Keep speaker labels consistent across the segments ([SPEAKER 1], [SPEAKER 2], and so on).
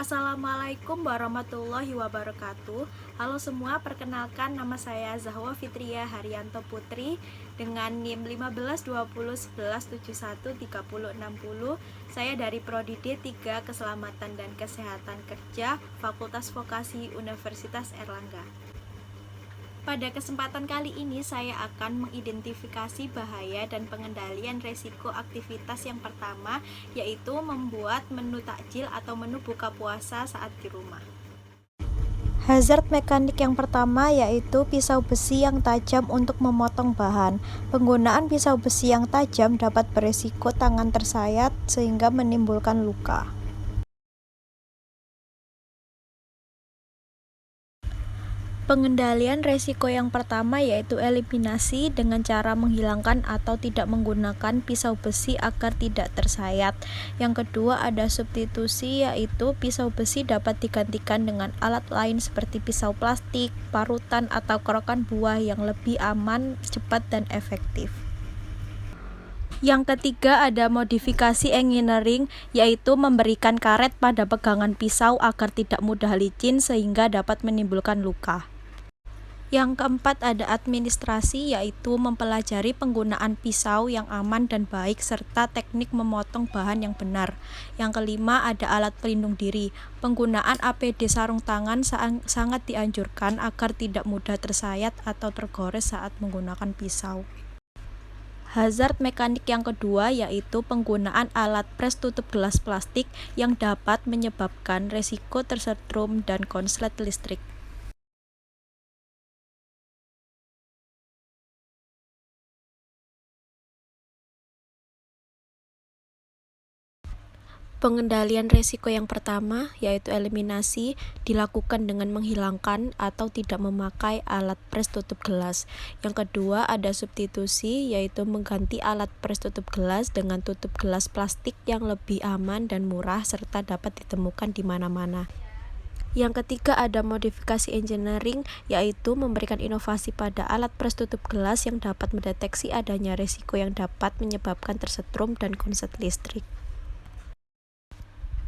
[SPEAKER 1] Assalamualaikum warahmatullahi wabarakatuh. Halo semua, perkenalkan nama saya Zahwa Fitria Haryanto Putri dengan NIM 152011713060. Saya dari Prodi D3 Keselamatan dan Kesehatan Kerja, Fakultas Vokasi Universitas Erlangga. Pada kesempatan kali ini saya akan mengidentifikasi bahaya dan pengendalian resiko aktivitas yang pertama, yaitu membuat menu takjil atau menu buka puasa saat di rumah.
[SPEAKER 2] Hazard mekanik yang pertama yaitu pisau besi yang tajam untuk memotong bahan. Penggunaan pisau besi yang tajam dapat beresiko tangan tersayat sehingga menimbulkan luka. Pengendalian resiko yang pertama yaitu eliminasi dengan cara menghilangkan atau tidak menggunakan pisau besi agar tidak tersayat. Yang kedua ada substitusi, yaitu pisau besi dapat digantikan dengan alat lain seperti pisau plastik, parutan, atau kerokan buah yang lebih aman, cepat, dan efektif. Yang ketiga ada modifikasi engineering, yaitu memberikan karet pada pegangan pisau agar tidak mudah licin sehingga dapat menimbulkan luka. Yang keempat ada administrasi, yaitu mempelajari penggunaan pisau yang aman dan baik serta teknik memotong bahan yang benar. Yang kelima ada alat pelindung diri. Penggunaan APD sarung tangan sangat dianjurkan agar tidak mudah tersayat atau tergores saat menggunakan pisau. Hazard mekanik yang kedua yaitu penggunaan alat pres tutup gelas plastik yang dapat menyebabkan resiko tersetrum dan konslet listrik. Pengendalian resiko yang pertama, yaitu eliminasi, dilakukan dengan menghilangkan atau tidak memakai alat pres tutup gelas. Yang kedua, ada substitusi, yaitu mengganti alat pres tutup gelas dengan tutup gelas plastik yang lebih aman dan murah serta dapat ditemukan di mana-mana. Yang ketiga ada modifikasi engineering, yaitu memberikan inovasi pada alat pres tutup gelas yang dapat mendeteksi adanya resiko yang dapat menyebabkan tersetrum dan konslet listrik.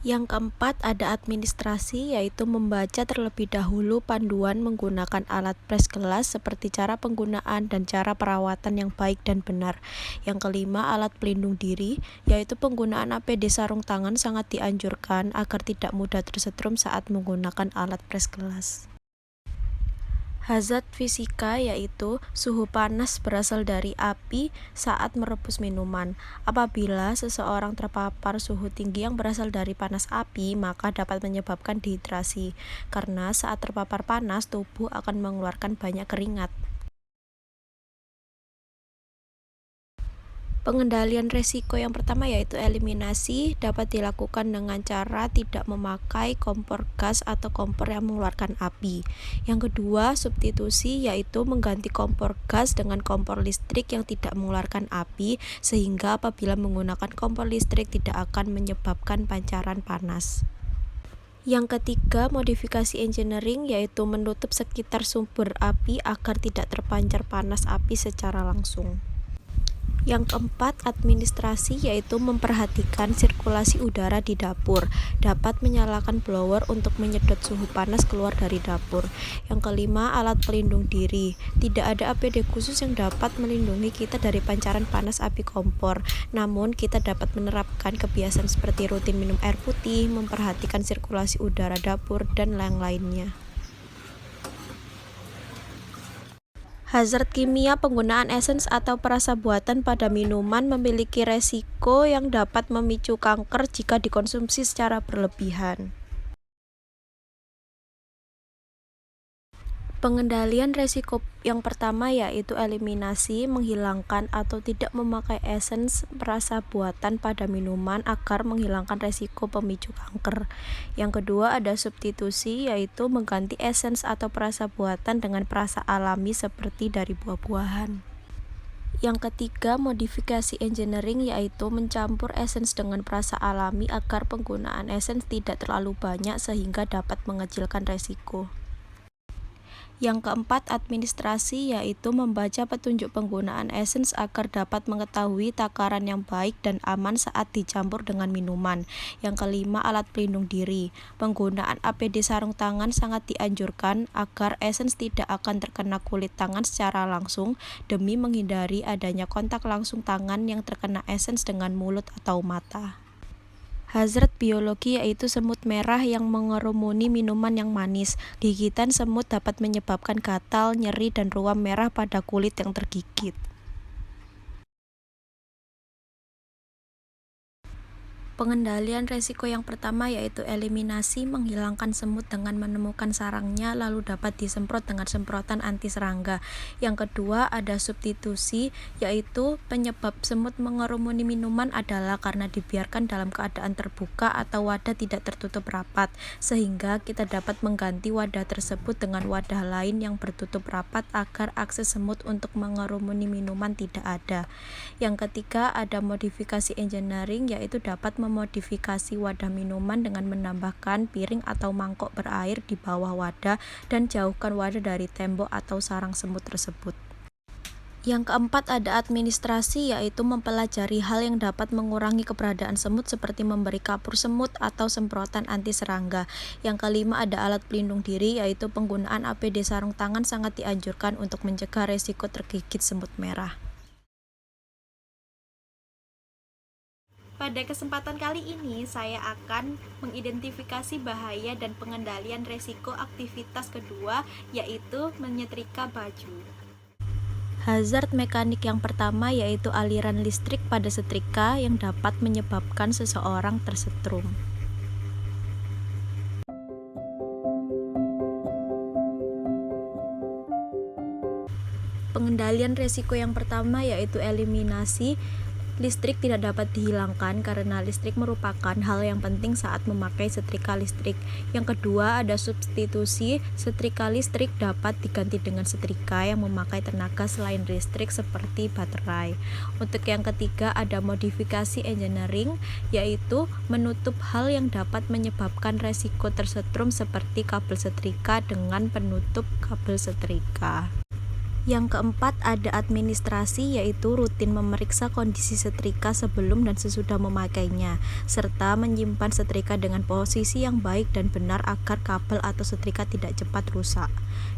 [SPEAKER 2] Yang keempat ada administrasi, yaitu membaca terlebih dahulu panduan menggunakan alat pres gelas seperti cara penggunaan dan cara perawatan yang baik dan benar. Yang kelima alat pelindung diri, yaitu penggunaan APD sarung tangan sangat dianjurkan agar tidak mudah tersetrum saat menggunakan alat pres gelas. Hazard fisika yaitu suhu panas berasal dari api saat merebus minuman. Apabila seseorang terpapar suhu tinggi yang berasal dari panas api, maka dapat menyebabkan dehidrasi, karena saat terpapar panas tubuh akan mengeluarkan banyak keringat. Pengendalian resiko yang pertama yaitu eliminasi, dapat dilakukan dengan cara tidak memakai kompor gas atau kompor yang mengeluarkan api. Yang kedua, substitusi, yaitu mengganti kompor gas dengan kompor listrik yang tidak mengeluarkan api, sehingga apabila menggunakan kompor listrik tidak akan menyebabkan pancaran panas. Yang ketiga, modifikasi engineering, yaitu menutup sekitar sumber api agar tidak terpancar panas api secara langsung. Yang keempat, administrasi, yaitu memperhatikan sirkulasi udara di dapur, dapat menyalakan blower untuk menyedot suhu panas keluar dari dapur. Yang kelima, alat pelindung diri, tidak ada APD khusus yang dapat melindungi kita dari pancaran panas api kompor, namun kita dapat menerapkan kebiasaan seperti rutin minum air putih, memperhatikan sirkulasi udara dapur, dan lain-lainnya. Hazard kimia, penggunaan esens atau perasa buatan pada minuman memiliki resiko yang dapat memicu kanker jika dikonsumsi secara berlebihan. Pengendalian resiko yang pertama yaitu eliminasi, menghilangkan atau tidak memakai esens perasa buatan pada minuman agar menghilangkan resiko pemicu kanker. Yang kedua ada substitusi, yaitu mengganti esens atau perasa buatan dengan perasa alami seperti dari buah-buahan. Yang ketiga, modifikasi engineering, yaitu mencampur esens dengan perasa alami agar penggunaan esens tidak terlalu banyak sehingga dapat mengecilkan resiko. Yang keempat, administrasi, yaitu membaca petunjuk penggunaan essence agar dapat mengetahui takaran yang baik dan aman saat dicampur dengan minuman. Yang kelima, alat pelindung diri. Penggunaan APD sarung tangan sangat dianjurkan agar essence tidak akan terkena kulit tangan secara langsung demi menghindari adanya kontak langsung tangan yang terkena essence dengan mulut atau mata. Hazard biologi, yaitu semut merah yang mengerumuni minuman yang manis. Gigitan semut dapat menyebabkan gatal, nyeri, dan ruam merah pada kulit yang tergigit. Pengendalian resiko yang pertama yaitu eliminasi, menghilangkan semut dengan menemukan sarangnya lalu dapat disemprot dengan semprotan anti serangga. Yang kedua ada substitusi, yaitu penyebab semut mengerumuni minuman adalah karena dibiarkan dalam keadaan terbuka atau wadah tidak tertutup rapat, sehingga kita dapat mengganti wadah tersebut dengan wadah lain yang bertutup rapat agar akses semut untuk mengerumuni minuman tidak ada. Yang ketiga ada modifikasi engineering, yaitu dapat memodifikasi wadah minuman dengan menambahkan piring atau mangkok berair di bawah wadah dan jauhkan wadah dari tembok atau sarang semut tersebut. Yang keempat ada administrasi, yaitu mempelajari hal yang dapat mengurangi keberadaan semut seperti memberi kapur semut atau semprotan anti serangga. Yang kelima ada alat pelindung diri, yaitu penggunaan APD sarung tangan sangat dianjurkan untuk mencegah resiko tergigit semut merah.
[SPEAKER 1] Pada kesempatan kali ini, saya akan mengidentifikasi bahaya dan pengendalian resiko aktivitas kedua, yaitu menyetrika baju.
[SPEAKER 2] Hazard mekanik yang pertama yaitu aliran listrik pada setrika yang dapat menyebabkan seseorang tersetrum. Pengendalian resiko yang pertama yaitu eliminasi. Listrik tidak dapat dihilangkan karena listrik merupakan hal yang penting saat memakai setrika listrik. Yang kedua ada substitusi. Setrika listrik dapat diganti dengan setrika yang memakai tenaga selain listrik seperti baterai. Untuk yang ketiga ada modifikasi engineering, yaitu menutup hal yang dapat menyebabkan resiko tersetrum seperti kabel setrika dengan penutup kabel setrika. Yang keempat ada administrasi, yaitu rutin memeriksa kondisi setrika sebelum dan sesudah memakainya, serta menyimpan setrika dengan posisi yang baik dan benar agar kabel atau setrika tidak cepat rusak.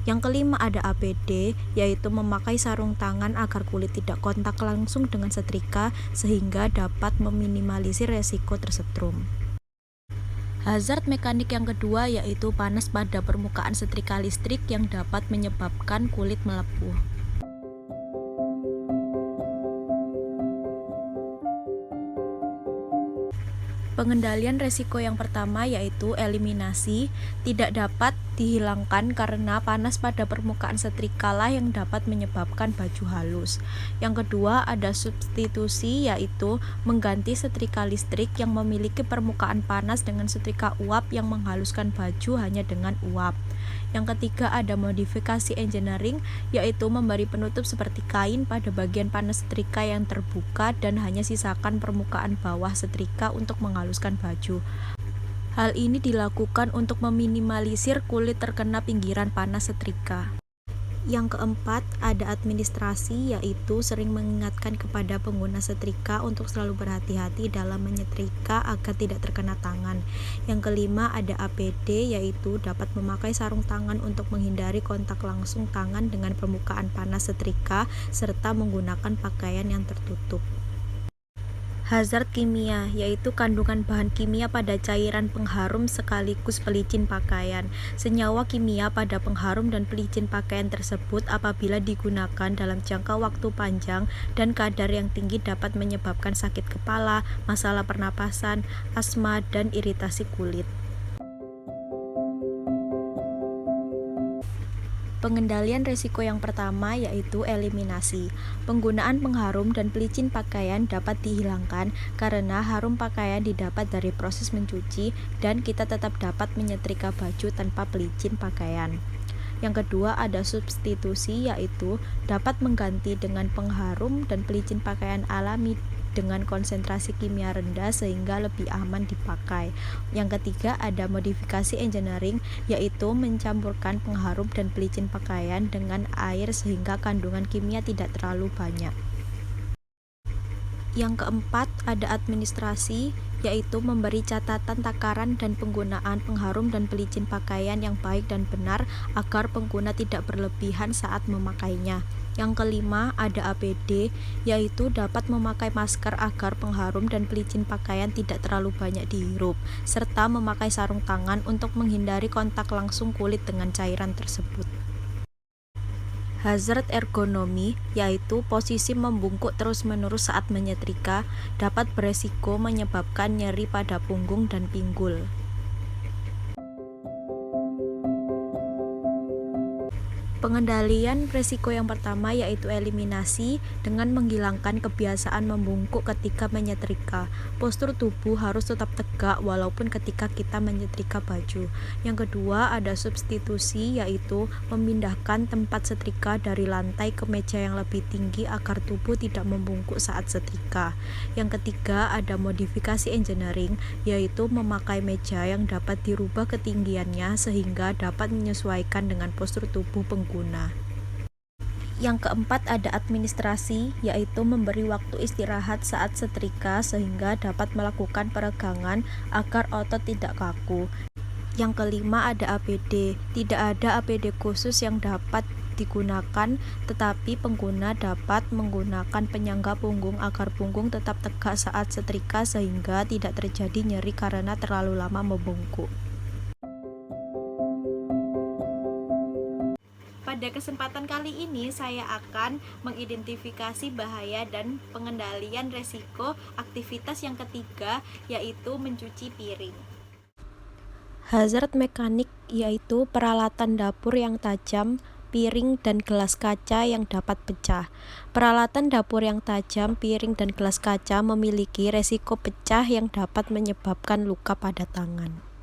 [SPEAKER 2] Yang kelima ada APD, yaitu memakai sarung tangan agar kulit tidak kontak langsung dengan setrika sehingga dapat meminimalisir resiko tersetrum. Hazard mekanik yang kedua yaitu panas pada permukaan setrika listrik yang dapat menyebabkan kulit melepuh. Pengendalian resiko yang pertama yaitu eliminasi, tidak dapat dihilangkan karena panas pada permukaan setrika lah yang dapat menyebabkan baju halus. Yang kedua ada substitusi, yaitu mengganti setrika listrik yang memiliki permukaan panas dengan setrika uap yang menghaluskan baju hanya dengan uap. Yang ketiga ada modifikasi engineering, yaitu memberi penutup seperti kain pada bagian panas setrika yang terbuka dan hanya sisakan permukaan bawah setrika untuk menghaluskan baju. Hal ini dilakukan untuk meminimalisir kulit terkena pinggiran panas setrika. Yang keempat ada administrasi, yaitu sering mengingatkan kepada pengguna setrika untuk selalu berhati-hati dalam menyetrika agar tidak terkena tangan. Yang kelima ada APD, yaitu dapat memakai sarung tangan untuk menghindari kontak langsung tangan dengan permukaan panas setrika serta menggunakan pakaian yang tertutup. Hazard kimia, yaitu kandungan bahan kimia pada cairan pengharum sekaligus pelicin pakaian. Senyawa kimia pada pengharum dan pelicin pakaian tersebut apabila digunakan dalam jangka waktu panjang dan kadar yang tinggi dapat menyebabkan sakit kepala, masalah pernapasan, asma, dan iritasi kulit. Pengendalian resiko yang pertama yaitu eliminasi. Penggunaan pengharum dan pelicin pakaian dapat dihilangkan karena harum pakaian didapat dari proses mencuci dan kita tetap dapat menyetrika baju tanpa pelicin pakaian. Yang kedua ada substitusi, yaitu dapat mengganti dengan pengharum dan pelicin pakaian alami dengan konsentrasi kimia rendah sehingga lebih aman dipakai. Yang ketiga ada modifikasi engineering, yaitu mencampurkan pengharum dan pelicin pakaian dengan air sehingga kandungan kimia tidak terlalu banyak. Yang keempat ada administrasi, yaitu memberi catatan takaran dan penggunaan pengharum dan pelicin pakaian yang baik dan benar agar pengguna tidak berlebihan saat memakainya. Yang kelima ada APD, yaitu dapat memakai masker agar pengharum dan pelicin pakaian tidak terlalu banyak dihirup, serta memakai sarung tangan untuk menghindari kontak langsung kulit dengan cairan tersebut. Hazard ergonomi, yaitu posisi membungkuk terus-menerus saat menyetrika, dapat beresiko menyebabkan nyeri pada punggung dan pinggul. Pengendalian resiko yang pertama yaitu eliminasi dengan menghilangkan kebiasaan membungkuk ketika menyetrika. Postur tubuh harus tetap tegak walaupun ketika kita menyetrika baju. Yang kedua ada substitusi, yaitu memindahkan tempat setrika dari lantai ke meja yang lebih tinggi agar tubuh tidak membungkuk saat setrika. Yang ketiga ada modifikasi engineering, yaitu memakai meja yang dapat dirubah ketinggiannya sehingga dapat menyesuaikan dengan postur tubuh pengguna. Yang keempat ada administrasi, yaitu memberi waktu istirahat saat setrika sehingga dapat melakukan peregangan agar otot tidak kaku. Yang kelima ada APD. Tidak ada APD khusus yang dapat digunakan, tetapi pengguna dapat menggunakan penyangga punggung agar punggung tetap tegak saat setrika sehingga tidak terjadi nyeri karena terlalu lama membungkuk.
[SPEAKER 1] Pada kesempatan kali ini saya akan mengidentifikasi bahaya dan pengendalian resiko aktivitas yang ketiga, yaitu mencuci piring.
[SPEAKER 2] Hazard mekanik, yaitu peralatan dapur yang tajam, piring dan gelas kaca yang dapat pecah. Peralatan dapur yang tajam, piring dan gelas kaca memiliki resiko pecah yang dapat menyebabkan luka pada tangan.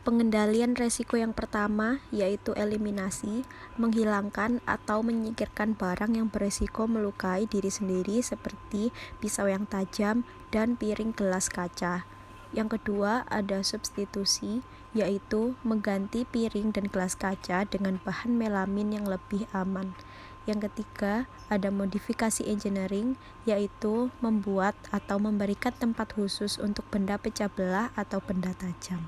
[SPEAKER 2] Pengendalian resiko yang pertama yaitu eliminasi, menghilangkan atau menyingkirkan barang yang beresiko melukai diri sendiri seperti pisau yang tajam dan piring gelas kaca. Yang kedua ada substitusi, yaitu mengganti piring dan gelas kaca dengan bahan melamin yang lebih aman. Yang ketiga ada modifikasi engineering, yaitu membuat atau memberikan tempat khusus untuk benda pecah belah atau benda tajam.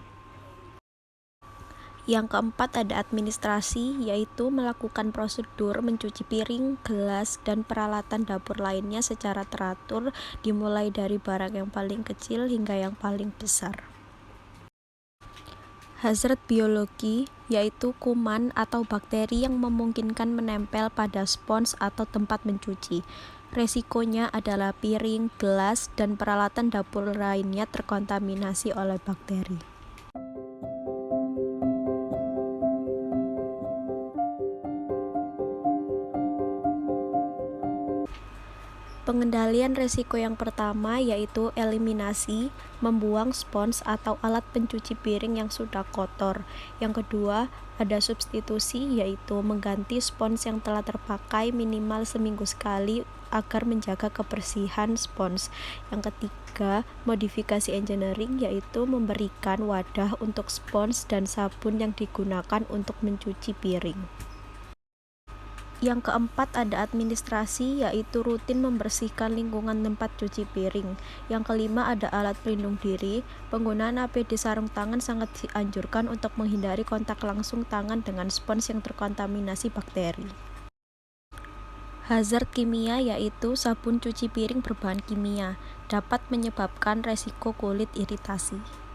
[SPEAKER 2] Yang keempat ada administrasi, yaitu melakukan prosedur mencuci piring, gelas, dan peralatan dapur lainnya secara teratur, dimulai dari barang yang paling kecil hingga yang paling besar. Hazard biologi, yaitu kuman atau bakteri yang memungkinkan menempel pada spons atau tempat mencuci. Resikonya adalah piring, gelas, dan peralatan dapur lainnya terkontaminasi oleh bakteri. Pengendalian resiko yang pertama yaitu eliminasi, membuang spons atau alat pencuci piring yang sudah kotor. Yang kedua, ada substitusi, yaitu mengganti spons yang telah terpakai minimal seminggu sekali agar menjaga kebersihan spons. Yang ketiga, modifikasi engineering, yaitu memberikan wadah untuk spons dan sabun yang digunakan untuk mencuci piring. Yang keempat ada administrasi, yaitu rutin membersihkan lingkungan tempat cuci piring. Yang kelima ada alat pelindung diri. Penggunaan APD sarung tangan sangat dianjurkan untuk menghindari kontak langsung tangan dengan spons yang terkontaminasi bakteri. Hazard kimia, yaitu sabun cuci piring berbahan kimia, dapat menyebabkan resiko kulit iritasi.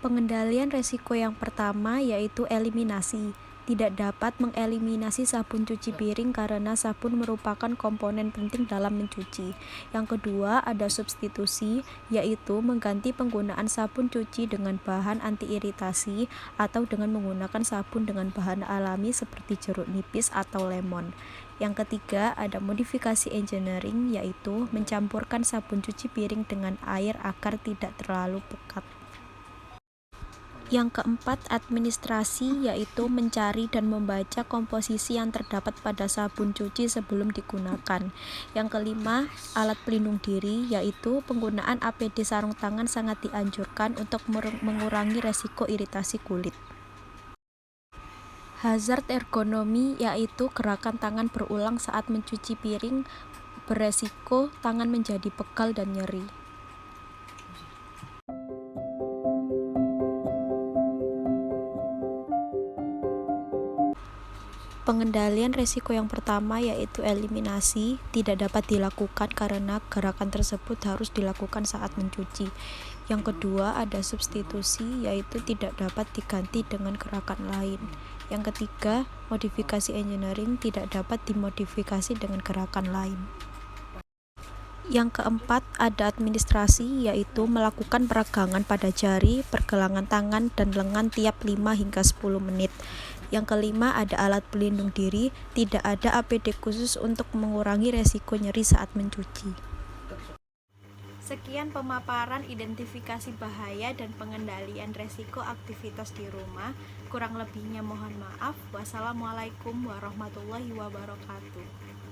[SPEAKER 2] Pengendalian resiko yang pertama yaitu eliminasi. Tidak dapat mengeliminasi sabun cuci piring karena sabun merupakan komponen penting dalam mencuci. Yang kedua ada substitusi, yaitu mengganti penggunaan sabun cuci dengan bahan anti-iritasi atau dengan menggunakan sabun dengan bahan alami seperti jeruk nipis atau lemon. Yang ketiga, ada modifikasi engineering, yaitu mencampurkan sabun cuci piring dengan air agar tidak terlalu pekat. Yang keempat, administrasi, yaitu mencari dan membaca komposisi yang terdapat pada sabun cuci sebelum digunakan. Yang kelima, alat pelindung diri, yaitu penggunaan APD sarung tangan sangat dianjurkan untuk mengurangi resiko iritasi kulit. Hazard ergonomi, yaitu gerakan tangan berulang saat mencuci piring, beresiko tangan menjadi pegal dan nyeri. Pengendalian resiko yang pertama yaitu eliminasi, tidak dapat dilakukan karena gerakan tersebut harus dilakukan saat mencuci. Yang kedua, ada substitusi, yaitu tidak dapat diganti dengan gerakan lain. Yang ketiga, modifikasi engineering, tidak dapat dimodifikasi dengan gerakan lain. Yang keempat, ada administrasi, yaitu melakukan peregangan pada jari, pergelangan tangan, dan lengan tiap 5 hingga 10 menit. Yang kelima, ada alat pelindung diri, tidak ada APD khusus untuk mengurangi resiko nyeri saat mencuci.
[SPEAKER 1] Sekian pemaparan identifikasi bahaya dan pengendalian resiko aktivitas di rumah. Kurang lebihnya mohon maaf. Wassalamualaikum warahmatullahi wabarakatuh.